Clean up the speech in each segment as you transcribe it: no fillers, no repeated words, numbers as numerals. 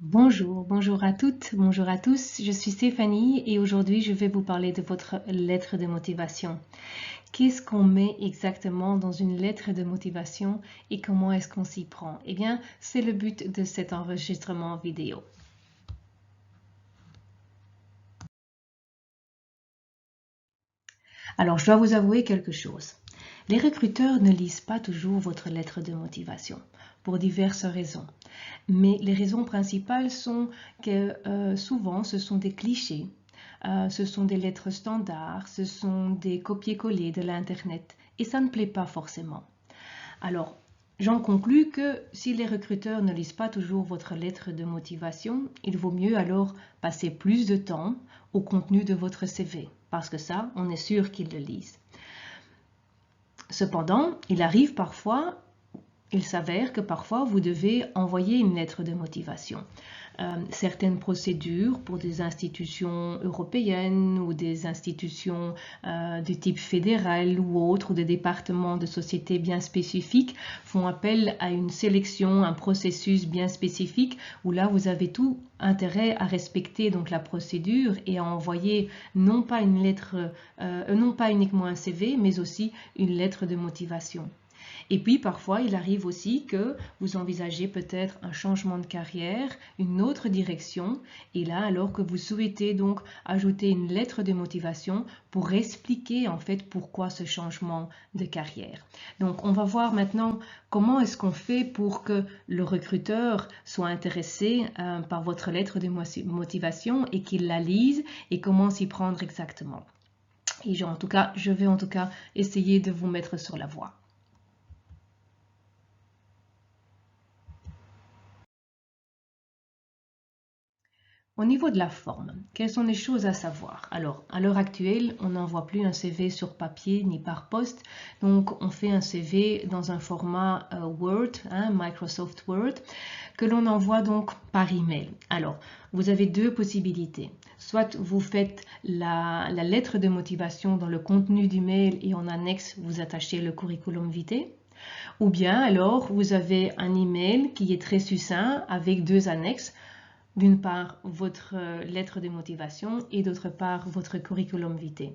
Bonjour à toutes, bonjour à tous. Je suis Stéphanie et aujourd'hui je vais vous parler de votre lettre de motivation. Qu'est-ce qu'on met exactement dans une lettre de motivation et comment est-ce qu'on s'y prend? Eh bien, c'est le but de cet enregistrement vidéo. Alors, je dois vous avouer quelque chose. Les recruteurs ne lisent pas toujours votre lettre de motivation pour diverses raisons. Mais les raisons principales sont que souvent ce sont des clichés, ce sont des lettres standards, ce sont des copier-coller de l'Internet et ça ne plaît pas forcément. Alors, j'en conclus que si les recruteurs ne lisent pas toujours votre lettre de motivation, il vaut mieux alors passer plus de temps au contenu de votre CV parce que ça, on est sûr qu'ils le lisent. Cependant, il s'avère que parfois vous devez envoyer une lettre de motivation. Certaines procédures pour des institutions européennes ou des institutions de type fédéral ou autres, ou des départements de sociétés bien spécifiques, font appel à une sélection, un processus bien spécifique où là vous avez tout intérêt à respecter donc la procédure et à envoyer non pas une lettre, non pas uniquement un CV, mais aussi une lettre de motivation. Et puis parfois, il arrive aussi que vous envisagez peut-être un changement de carrière, une autre direction, et là, alors que vous souhaitez donc ajouter une lettre de motivation pour expliquer en fait pourquoi ce changement de carrière. Donc, on va voir maintenant comment est-ce qu'on fait pour que le recruteur soit intéressé par votre lettre de motivation et qu'il la lise et comment s'y prendre exactement. Et je vais en tout cas essayer de vous mettre sur la voie. Au niveau de la forme, quelles sont les choses à savoir? Alors, à l'heure actuelle, on n'envoie plus un CV sur papier ni par poste, donc on fait un CV dans un format Word, Microsoft Word, que l'on envoie donc par email. Alors, vous avez deux possibilités. Soit vous faites la lettre de motivation dans le contenu du mail et en annexe, vous attachez le curriculum vitae. Ou bien alors, vous avez un email qui est très succinct avec deux annexes. D'une part, votre lettre de motivation et d'autre part, votre curriculum vitae.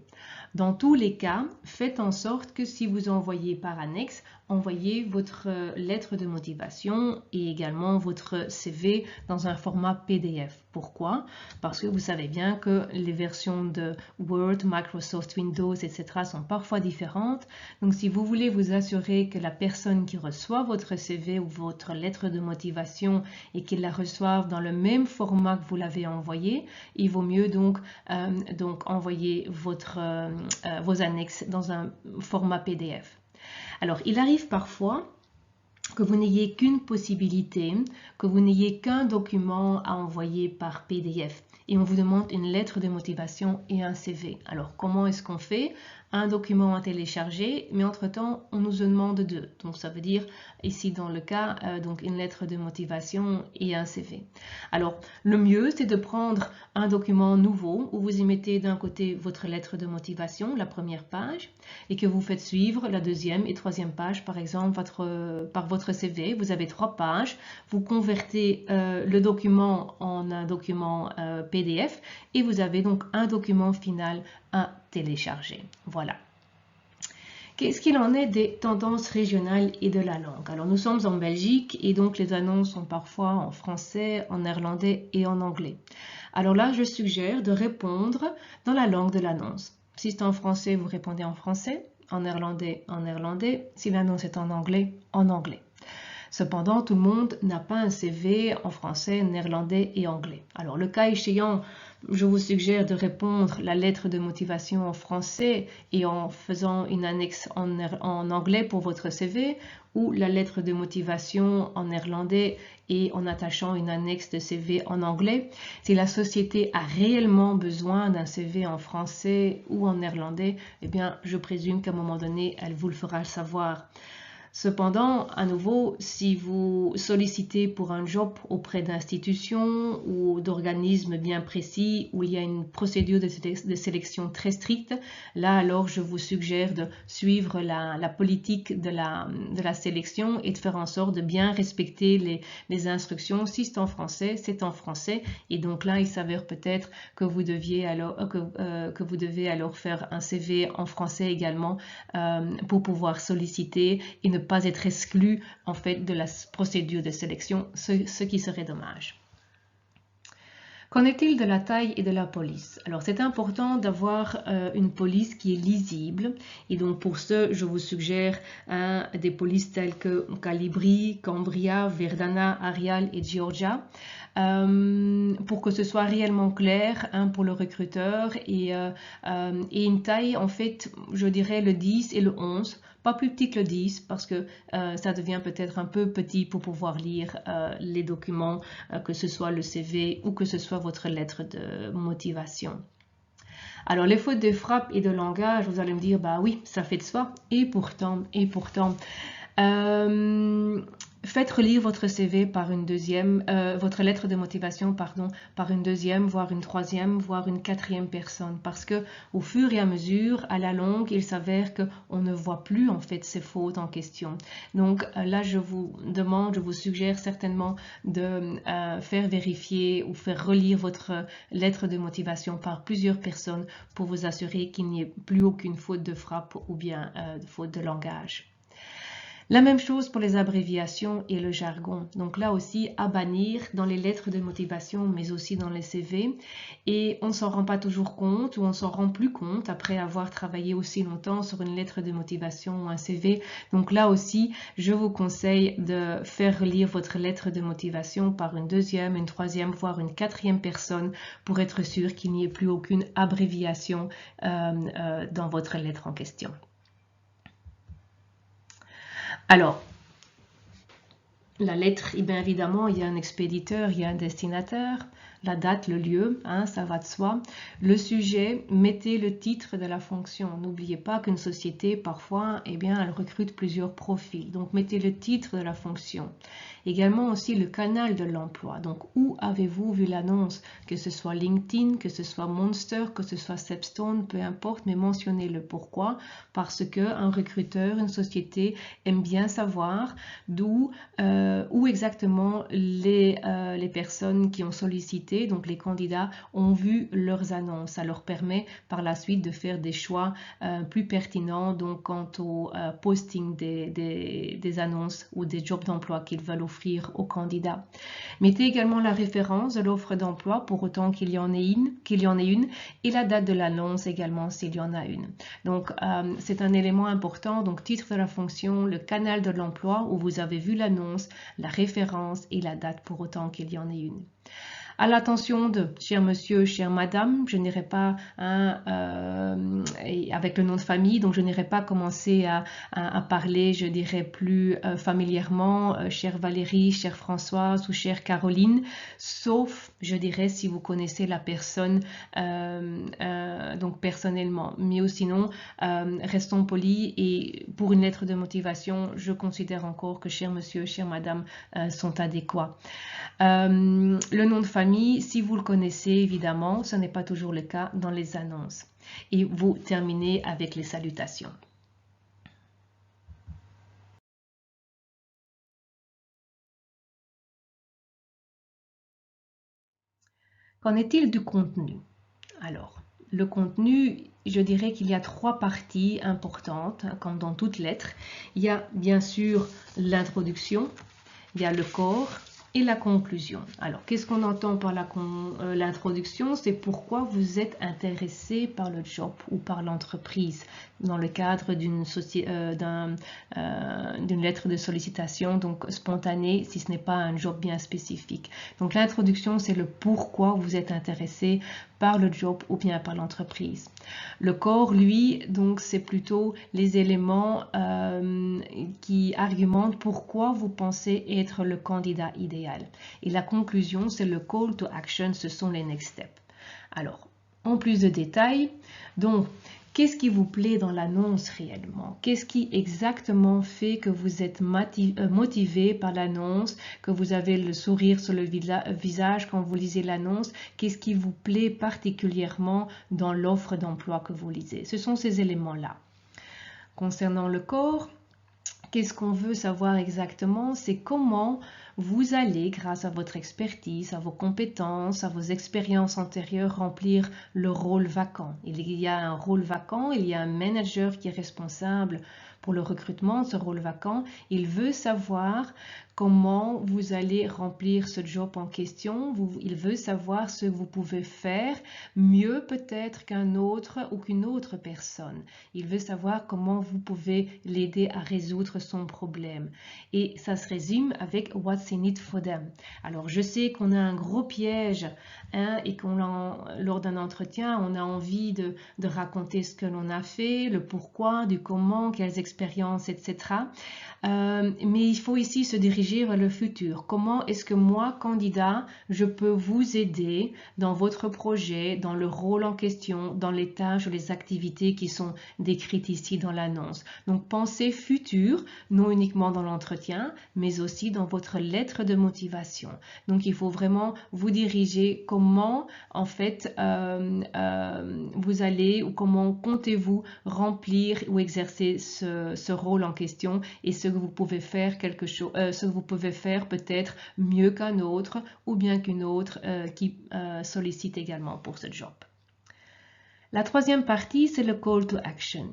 Dans tous les cas, faites en sorte que si vous envoyez par annexe, envoyez votre lettre de motivation et également votre CV dans un format PDF. Pourquoi? Parce que vous savez bien que les versions de Word, Microsoft Windows, etc. sont parfois différentes. Donc, si vous voulez vous assurer que la personne qui reçoit votre CV ou votre lettre de motivation et qu'il la reçoive dans le même format que vous l'avez envoyé, il vaut mieux donc envoyer vos annexes dans un format PDF. Alors, il arrive parfois que vous n'ayez qu'une possibilité, que vous n'ayez qu'un document à envoyer par PDF et on vous demande une lettre de motivation et un CV. Alors, comment est-ce qu'on fait? Un document à télécharger, mais entre-temps, on nous en demande deux. Donc, ça veut dire, ici dans le cas, donc une lettre de motivation et un CV. Alors, le mieux, c'est de prendre un document nouveau où vous y mettez d'un côté votre lettre de motivation, la première page, et que vous faites suivre la deuxième et troisième page, par exemple, par votre CV. Vous avez 3 pages, vous convertez le document en un document PDF et vous avez donc un document final à télécharger. Voilà. Qu'est-ce qu'il en est des tendances régionales et de la langue? Alors nous sommes en Belgique et donc les annonces sont parfois en français, en néerlandais et en anglais. Alors là, je suggère de répondre dans la langue de l'annonce. Si c'est en français, vous répondez en français, en néerlandais, en néerlandais. Si l'annonce est en anglais, en anglais. Cependant, tout le monde n'a pas un CV en français, néerlandais et anglais. Alors, le cas échéant, je vous suggère de répondre la lettre de motivation en français et en faisant une annexe en anglais pour votre CV ou la lettre de motivation en néerlandais et en attachant une annexe de CV en anglais. Si la société a réellement besoin d'un CV en français ou en néerlandais, eh bien, je présume qu'à un moment donné, elle vous le fera savoir. Cependant, à nouveau, si vous sollicitez pour un job auprès d'institutions ou d'organismes bien précis où il y a une procédure de sélection très stricte, là alors je vous suggère de suivre la politique de la sélection et de faire en sorte de bien respecter les instructions. Si c'est en français, c'est en français. Et donc là, il s'avère peut-être que vous devez alors faire un CV en français également pour pouvoir solliciter et ne pas être exclu en fait de la procédure de sélection, ce qui serait dommage. Qu'en est-il de la taille et de la police? Alors c'est important d'avoir une police qui est lisible et donc pour ce je vous suggère des polices telles que Calibri, Cambria, Verdana, Arial et Georgia pour que ce soit réellement clair pour le recruteur et une taille en fait je dirais le 10 et le 11. Pas plus petit que le 10 parce que ça devient peut-être un peu petit pour pouvoir lire les documents, que ce soit le CV ou que ce soit votre lettre de motivation. Alors les fautes de frappe et de langage, vous allez me dire, bah oui, ça fait de soi. Et pourtant. Faites relire votre CV par une deuxième, votre lettre de motivation, pardon, par une deuxième, voire une troisième, voire une quatrième personne. Parce que au fur et à mesure, à la longue, il s'avère qu'on ne voit plus en fait ces fautes en question. Donc là, je vous suggère certainement de faire vérifier ou faire relire votre lettre de motivation par plusieurs personnes pour vous assurer qu'il n'y ait plus aucune faute de frappe ou bien faute de langage. La même chose pour les abréviations et le jargon. Donc là aussi, à bannir dans les lettres de motivation, mais aussi dans les CV. Et on ne s'en rend pas toujours compte ou on s'en rend plus compte après avoir travaillé aussi longtemps sur une lettre de motivation ou un CV. Donc là aussi, je vous conseille de faire relire votre lettre de motivation par une deuxième, une troisième, voire une quatrième personne pour être sûr qu'il n'y ait plus aucune abréviation dans votre lettre en question. Alors, la lettre, eh bien évidemment, il y a un expéditeur, il y a un destinataire, la date, le lieu, ça va de soi. Le sujet, mettez le titre de la fonction. N'oubliez pas qu'une société, parfois, eh bien, elle recrute plusieurs profils. Donc, mettez le titre de la fonction. Également aussi le canal de l'emploi. Donc, où avez-vous vu l'annonce? Que ce soit LinkedIn, que ce soit Monster, que ce soit Stepstone, peu importe, mais mentionnez le pourquoi. Parce qu'un recruteur, une société aime bien savoir où exactement les personnes qui ont sollicité, donc les candidats, ont vu leurs annonces. Ça leur permet par la suite de faire des choix plus pertinents donc, quant au posting des annonces ou des jobs d'emploi qu'ils veulent offrir aux candidats. Mettez également la référence de l'offre d'emploi pour autant qu'il y en ait une et la date de l'annonce également s'il y en a une. Donc c'est un élément important, donc titre de la fonction, le canal de l'emploi où vous avez vu l'annonce, la référence et la date pour autant qu'il y en ait une. À l'attention de cher monsieur, chère madame, je n'irai pas avec le nom de famille, donc je n'irai pas commencer à parler, je dirais plus familièrement, chère Valérie, chère Françoise ou chère Caroline, sauf, je dirais, si vous connaissez la personne donc personnellement. Mais sinon, restons polis et pour une lettre de motivation, je considère encore que cher monsieur, chère madame sont adéquats. Le nom de famille, si vous le connaissez évidemment, ce n'est pas toujours le cas dans les annonces. Et vous terminez avec les salutations. Qu'en est-il du contenu? Alors, le contenu, je dirais qu'il y a trois parties importantes, comme dans toute lettre. Il y a bien sûr l'introduction, il y a le corps et la conclusion. Alors, qu'est-ce qu'on entend par l'introduction? C'est pourquoi vous êtes intéressé par le job ou par l'entreprise dans le cadre d'une lettre de sollicitation, donc spontanée, si ce n'est pas un job bien spécifique. Donc, l'introduction, c'est le pourquoi vous êtes intéressé par le job ou bien par l'entreprise. Le corps, lui, donc c'est plutôt les éléments qui argumentent pourquoi vous pensez être le candidat idéal. Et la conclusion, c'est le call to action, ce sont les next steps. Alors, en plus de détails, donc, Qu'est-ce qui vous plaît dans l'annonce réellement? Qu'est-ce qui exactement fait que vous êtes motivé par l'annonce, que vous avez le sourire sur le visage quand vous lisez l'annonce? Qu'est-ce qui vous plaît particulièrement dans l'offre d'emploi que vous lisez? Ce sont ces éléments-là. Concernant le corps, qu'est-ce qu'on veut savoir exactement? C'est comment vous allez, grâce à votre expertise, à vos compétences, à vos expériences antérieures, remplir le rôle vacant. Il y a un rôle vacant, il y a un manager qui est responsable pour le recrutement de ce rôle vacant. Il veut savoir comment vous allez remplir ce job en question. Il veut savoir ce que vous pouvez faire mieux peut-être qu'un autre ou qu'une autre personne. Il veut savoir comment vous pouvez l'aider à résoudre son problème. Et ça se résume avec What's in it for them. Alors je sais qu'on a un gros piège et lors d'un entretien, on a envie de raconter ce que l'on a fait, le pourquoi, du comment, quelles expériences, etc. Mais il faut ici se diriger vers le futur. Comment est-ce que moi, candidat, je peux vous aider dans votre projet, dans le rôle en question, dans les tâches ou les activités qui sont décrites ici dans l'annonce? Donc, pensez futur, non uniquement dans l'entretien, mais aussi dans votre lettre de motivation. Donc, il faut vraiment vous diriger comment, en fait, vous allez ou comment comptez-vous remplir ou exercer ce rôle en question et ce que vous pouvez faire ce que vous pouvez faire peut-être mieux qu'un autre ou bien qu'une autre qui sollicite également pour ce job. La troisième partie, c'est le call to action.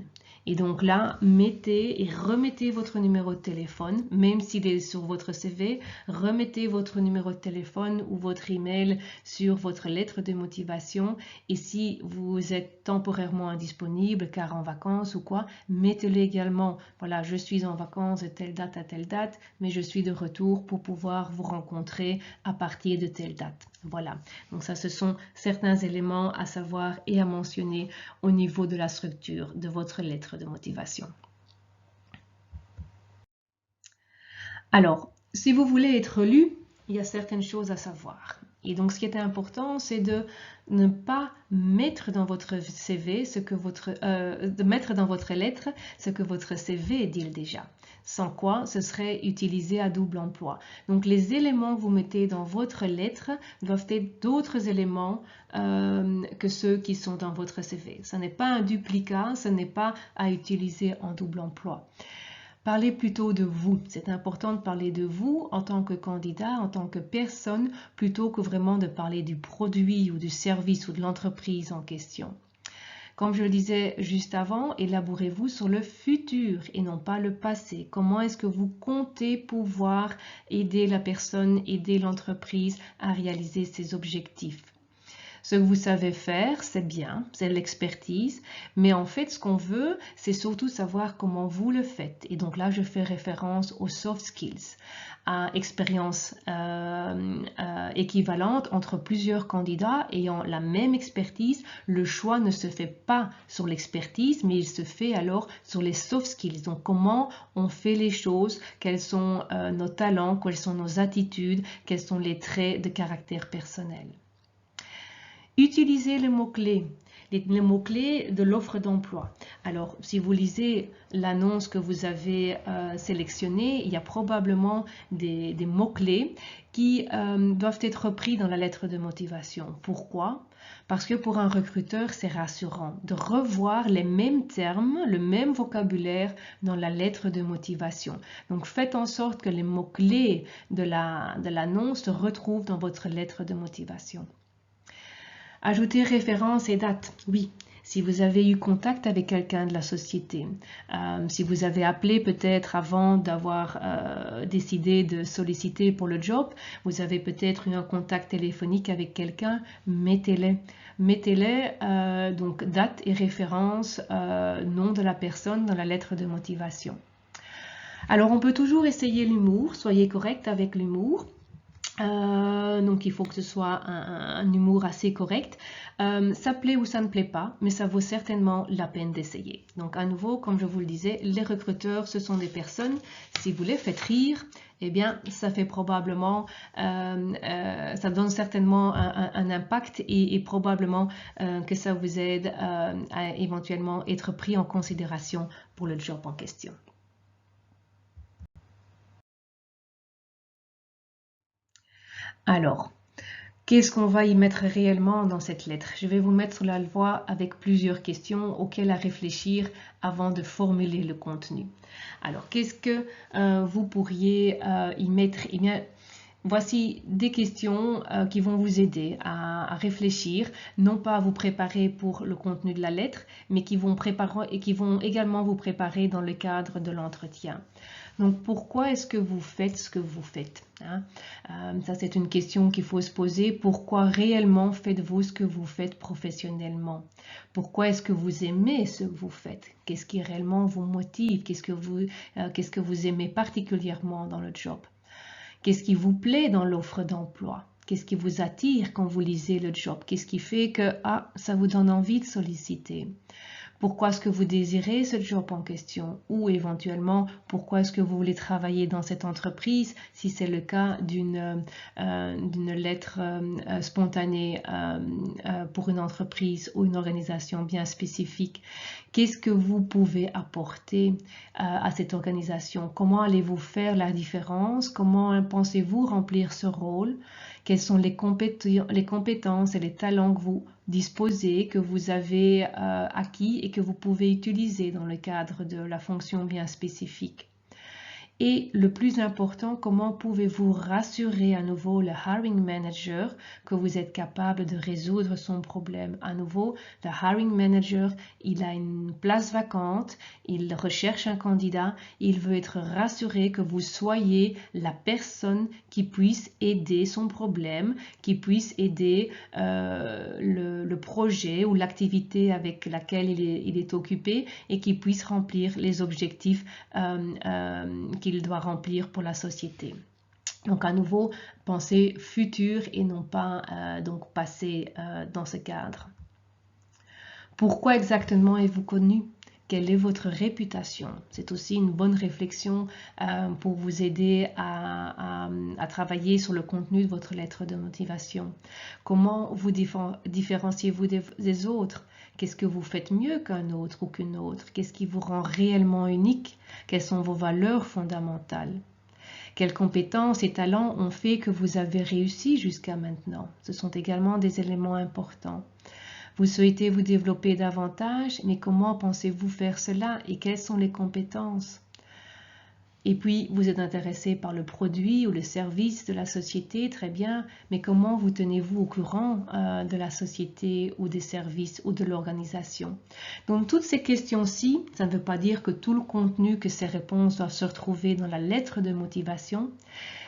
Et donc là, mettez et remettez votre numéro de téléphone, même s'il est sur votre CV, remettez votre numéro de téléphone ou votre email sur votre lettre de motivation. Et si vous êtes temporairement indisponible, car en vacances ou quoi, mettez-le également. Voilà, je suis en vacances de telle date à telle date, mais je suis de retour pour pouvoir vous rencontrer à partir de telle date. Voilà, donc ça, ce sont certains éléments à savoir et à mentionner au niveau de la structure de votre lettre de motivation. Alors, si vous voulez être lu, il y a certaines choses à savoir. Et donc, ce qui est important, c'est de ne pas mettre dans votre CV de mettre dans votre lettre ce que votre CV dit déjà. Sans quoi, ce serait utilisé à double emploi. Donc, les éléments que vous mettez dans votre lettre doivent être d'autres éléments que ceux qui sont dans votre CV. Ce n'est pas un duplicat, ce n'est pas à utiliser en double emploi. Parlez plutôt de vous. C'est important de parler de vous en tant que candidat, en tant que personne, plutôt que vraiment de parler du produit ou du service ou de l'entreprise en question. Comme je le disais juste avant, élaborez-vous sur le futur et non pas le passé. Comment est-ce que vous comptez pouvoir aider la personne, aider l'entreprise à réaliser ses objectifs? Ce que vous savez faire, c'est bien, c'est l'expertise, mais en fait, ce qu'on veut, c'est surtout savoir comment vous le faites. Et donc là, je fais référence aux soft skills, à expérience équivalente entre plusieurs candidats ayant la même expertise. Le choix ne se fait pas sur l'expertise, mais il se fait alors sur les soft skills. Donc, comment on fait les choses, quels sont nos talents, quelles sont nos attitudes, quels sont les traits de caractère personnel. Utilisez les mots-clés, les mots-clés de l'offre d'emploi. Alors, si vous lisez l'annonce que vous avez sélectionnée, il y a probablement des mots-clés qui doivent être repris dans la lettre de motivation. Pourquoi? Parce que pour un recruteur, c'est rassurant de revoir les mêmes termes, le même vocabulaire dans la lettre de motivation. Donc, faites en sorte que les mots-clés de l'annonce se retrouvent dans votre lettre de motivation. Ajoutez référence et date. Oui, si vous avez eu contact avec quelqu'un de la société, si vous avez appelé peut-être avant d'avoir décidé de solliciter pour le job, vous avez peut-être eu un contact téléphonique avec quelqu'un, mettez-les. Mettez-les, donc date et référence, nom de la personne dans la lettre de motivation. Alors, on peut toujours essayer l'humour, soyez correct avec l'humour. Donc il faut que ce soit un humour assez correct. Ça plaît ou ça ne plaît pas, mais ça vaut certainement la peine d'essayer. Donc à nouveau, comme je vous le disais, les recruteurs, ce sont des personnes, si vous les faites rire, eh bien ça fait probablement, ça donne certainement un impact et probablement que ça vous aide à éventuellement être pris en considération pour le job en question. Alors, qu'est-ce qu'on va y mettre réellement dans cette lettre? Je vais vous mettre sur la voie avec plusieurs questions auxquelles à réfléchir avant de formuler le contenu. Alors, qu'est-ce que vous pourriez y mettre? Eh bien, voici des questions qui vont vous aider à réfléchir, non pas à vous préparer pour le contenu de la lettre, mais qui vont également vous préparer dans le cadre de l'entretien. Donc, pourquoi est-ce que vous faites ce que vous faites, hein? Ça, c'est une question qu'il faut se poser. Pourquoi réellement faites-vous ce que vous faites professionnellement? Pourquoi est-ce que vous aimez ce que vous faites? Qu'est-ce qui réellement vous motive? Qu'est-ce que vous aimez particulièrement dans le job? Qu'est-ce qui vous plaît dans l'offre d'emploi? Qu'est-ce qui vous attire quand vous lisez le job? Qu'est-ce qui fait que ça vous donne envie de solliciter? Pourquoi est-ce que vous désirez ce job en question? Ou éventuellement, pourquoi est-ce que vous voulez travailler dans cette entreprise si c'est le cas d'une lettre spontanée pour une entreprise ou une organisation bien spécifique? Qu'est-ce que vous pouvez apporter à cette organisation? Comment allez-vous faire la différence? Comment pensez-vous remplir ce rôle? Quelles sont les compétences et les talents que vous disposez, que vous avez acquis et que vous pouvez utiliser dans le cadre de la fonction bien spécifique? Et le plus important, comment pouvez-vous rassurer à nouveau le hiring manager que vous êtes capable de résoudre son problème? À nouveau, le hiring manager, il a une place vacante, il recherche un candidat, il veut être rassuré que vous soyez la personne qui puisse aider son problème, qui puisse aider le projet ou l'activité avec laquelle il est occupé et qui puisse remplir les objectifs qu'il doit remplir pour la société. Donc à nouveau, pensez futur et non pas donc passé dans ce cadre. Pourquoi exactement êtes-vous connu? Quelle est votre réputation? C'est aussi une bonne réflexion pour vous aider à travailler sur le contenu de votre lettre de motivation. Comment vous différenciez-vous des autres? Qu'est-ce que vous faites mieux qu'un autre ou qu'une autre? Qu'est-ce qui vous rend réellement unique? Quelles sont vos valeurs fondamentales? Quelles compétences et talents ont fait que vous avez réussi jusqu'à maintenant? Ce sont également des éléments importants. Vous souhaitez vous développer davantage, mais comment pensez-vous faire cela et quelles sont les compétences? Et puis, vous êtes intéressé par le produit ou le service de la société, très bien, mais comment vous tenez-vous au courant de la société ou des services ou de l'organisation? Donc, toutes ces questions-ci, ça ne veut pas dire que tout le contenu, que ces réponses doivent se retrouver dans la lettre de motivation,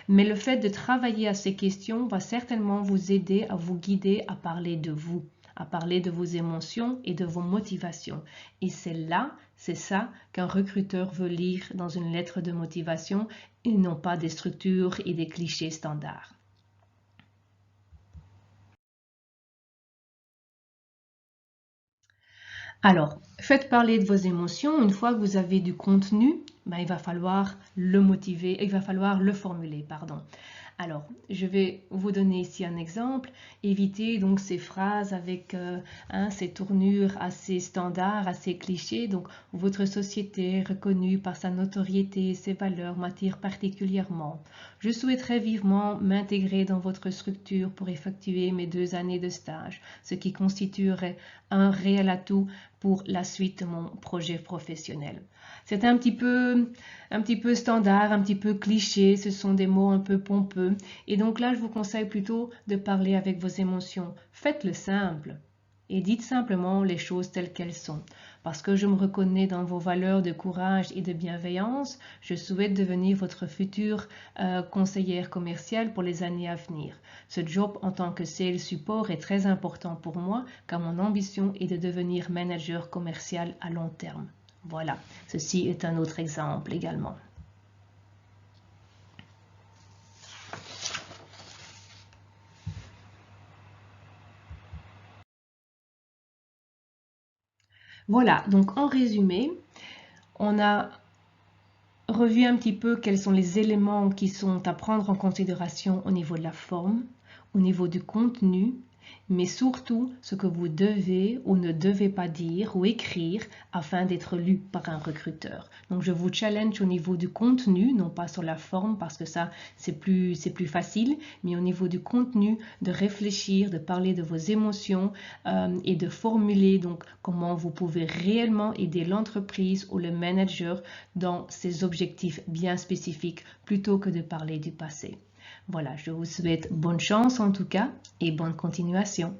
mais le fait de travailler à ces questions va certainement vous aider à vous guider à parler de vous, à parler de vos émotions et de vos motivations. Et c'est ça qu'un recruteur veut lire dans une lettre de motivation et non pas des structures et des clichés standards. Alors, faites parler de vos émotions. Une fois que vous avez du contenu, il va falloir le motiver, il va falloir le formuler, pardon. Alors, je vais vous donner ici un exemple. Évitez donc ces phrases avec ces tournures assez standards, assez clichés. Donc, votre société reconnue par sa notoriété et ses valeurs m'attire particulièrement. Je souhaiterais vivement m'intégrer dans votre structure pour effectuer mes 2 années de stage, ce qui constituerait un réel atout pour la suite de mon projet professionnel. C'est un petit peu standard, un petit peu cliché, ce sont des mots un peu pompeux. Et donc là, je vous conseille plutôt de parler avec vos émotions. Faites-le simple et dites simplement les choses telles qu'elles sont. Parce que je me reconnais dans vos valeurs de courage et de bienveillance, je souhaite devenir votre future conseillère commerciale pour les années à venir. Ce job en tant que sales support est très important pour moi car mon ambition est de devenir manager commercial à long terme. Voilà, ceci est un autre exemple également. Voilà, donc en résumé, on a revu un petit peu quels sont les éléments qui sont à prendre en considération au niveau de la forme, au niveau du contenu, mais surtout ce que vous devez ou ne devez pas dire ou écrire afin d'être lu par un recruteur. Donc je vous challenge au niveau du contenu, non pas sur la forme parce que ça c'est plus facile, mais au niveau du contenu, de réfléchir, de parler de vos émotions et de formuler donc comment vous pouvez réellement aider l'entreprise ou le manager dans ses objectifs bien spécifiques plutôt que de parler du passé. Voilà, je vous souhaite bonne chance en tout cas et bonne continuation.